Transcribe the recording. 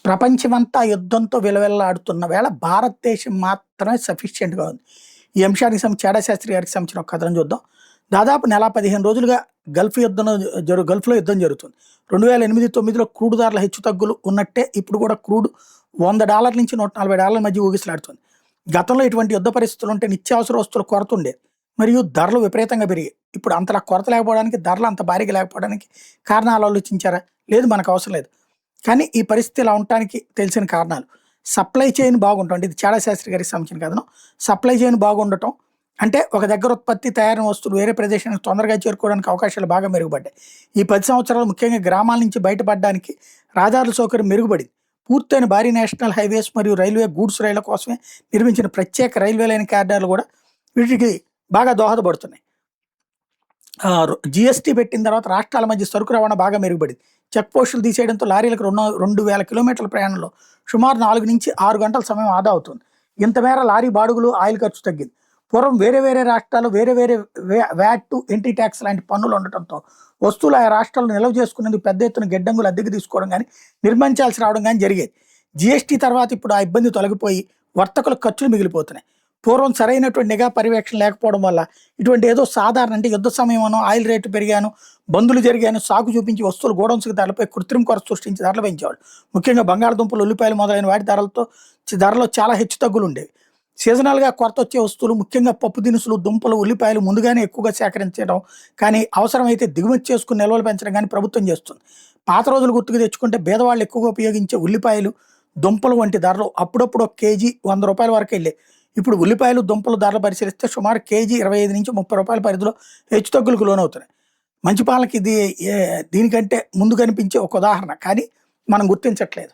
ప్రపంచమంతా యుద్ధంతో విలవిల్లాడుతున్న వేళ భారతదేశం మాత్రమే సఫిషియెంట్‌గా ఉంది. ఈ అంశానికి చాడా శాస్త్రి గారికి సంబంధించిన ఒక కథనం చూద్దాం. దాదాపు నెల 15 రోజులుగా గల్ఫ్‌లో యుద్ధం జరుగుతుంది. 2008, 9లో క్రూడ్ ధరల హెచ్చుతగ్గులు ఉన్నట్టే ఇప్పుడు కూడా క్రూడ్ $100 నుంచి $140 మధ్య ఊగిసలాడుతుంది. గతంలో ఇటువంటి యుద్ధ పరిస్థితులు ఉంటే నిత్యావసర వస్తువుల కొరత ఉండేది. మరియు ధరలు విపరీతంగా పెరిగాయి. ఇప్పుడు అంతలా కొరత లేకపోవడానికి, ధరలు అంత భారీగా లేకపోవడానికి కారణాలు ఆలోచించారా? లేదు, మనకు అవసరం లేదు. కానీ ఈ పరిస్థితి ఇలా ఉండటానికి తెలిసిన కారణాలు సప్లై చైన్ బాగుండటం. అంటే ఇది చాడా శాస్త్రి గారికి సంబంధించిన కథనం. సప్లై చైన్ బాగుండటం అంటే ఒక దగ్గర ఉత్పత్తి తయారైన వస్తువులు వేరే ప్రదేశానికి తొందరగా చేరుకోవడానికి అవకాశాలు బాగా మెరుగుపడ్డాయి. ఈ 10 సంవత్సరాలు ముఖ్యంగా గ్రామాల నుంచి బయటపడడానికి రహదారుల సౌకర్యం మెరుగుపడింది. పూర్తయిన భారీ నేషనల్ హైవేస్ మరియు రైల్వే గూడ్స్ రైళ్ల కోసమే నిర్మించిన ప్రత్యేక రైల్వే లైన్ కారిడార్లు కూడా వీటికి బాగా దోహదపడుతున్నాయి. జీఎస్టీ పెట్టిన తర్వాత రాష్ట్రాల మధ్య సరుకు రవాణా బాగా మెరుగుపడింది. చెక్ పోస్టులు తీసేయడంతో లారీలకు 2,000 కిలోమీటర్ల ప్రయాణంలో సుమారు 4 నుంచి 6 గంటల సమయం ఆదా అవుతుంది. ఇంతమేర లారీ బాడుగులు, ఆయిల్ ఖర్చు తగ్గింది. పూర్వం వేరే రాష్ట్రాలు వేరే వ్యాట్, ఎంట్రీ ట్యాక్స్ లాంటి పన్నులు ఉండటంతో వస్తువులు ఆ రాష్ట్రాలు నిల్వ చేసుకునేందుకు పెద్ద ఎత్తున గిడ్డంగులు అద్దెకు తీసుకోవడం కానీ నిర్మించాల్సి రావడం కానీ జరిగేది. జీఎస్టీ తర్వాత ఇప్పుడు ఆ ఇబ్బంది తొలగిపోయి వర్తకుల ఖర్చులు మిగిలిపోతున్నాయి. పూర్వం సరైనటువంటి నిఘా పర్యవేక్షణ లేకపోవడం వల్ల ఇటువంటి ఏదో సాధారణ అంటే యుద్ధ సమయంలో ఆయిల్ రేటు పెరిగాను, బందులు జరిగాను సాకు చూపించి వస్తువులు గోడౌన్స్కి ధరలపై కృత్రిమ కొరత సృష్టించి ధరలు పెంచేవాళ్ళు. ముఖ్యంగా బంగాళదుంపలు, ఉల్లిపాయలు మొదలైన వాటి ధరలో చాలా హెచ్చు తగ్గులు ఉండేవి. సీజనల్గా కొరత వచ్చే వస్తువులు ముఖ్యంగా పప్పు దినుసులు, దుంపలు, ఉల్లిపాయలు ముందుగానే ఎక్కువగా సేకరించడం కానీ అవసరమైతే దిగుమతి చేసుకుని నిల్వలు పెంచడం కానీ ప్రభుత్వం చేస్తుంది. పాత రోజులు గుర్తుకు తెచ్చుకుంటే పేదవాళ్ళు ఎక్కువగా ఉపయోగించే ఉల్లిపాయలు, దుంపలు వంటి ధరలు అప్పుడప్పుడు ఒక కేజీ $100 వరకు వెళ్ళాయి. ఇప్పుడు ఉల్లిపాయలు, దుంపలు ధరలు పరిశీలిస్తే సుమారు కేజీ $25 నుంచి $30 పరిధిలో హెచ్చుతగ్గులకు లోనవుతున్నాయి. మంచి పాలకి దీనికంటే ముందు కనిపించే ఒక ఉదాహరణ, కానీ మనం గుర్తించట్లేదు.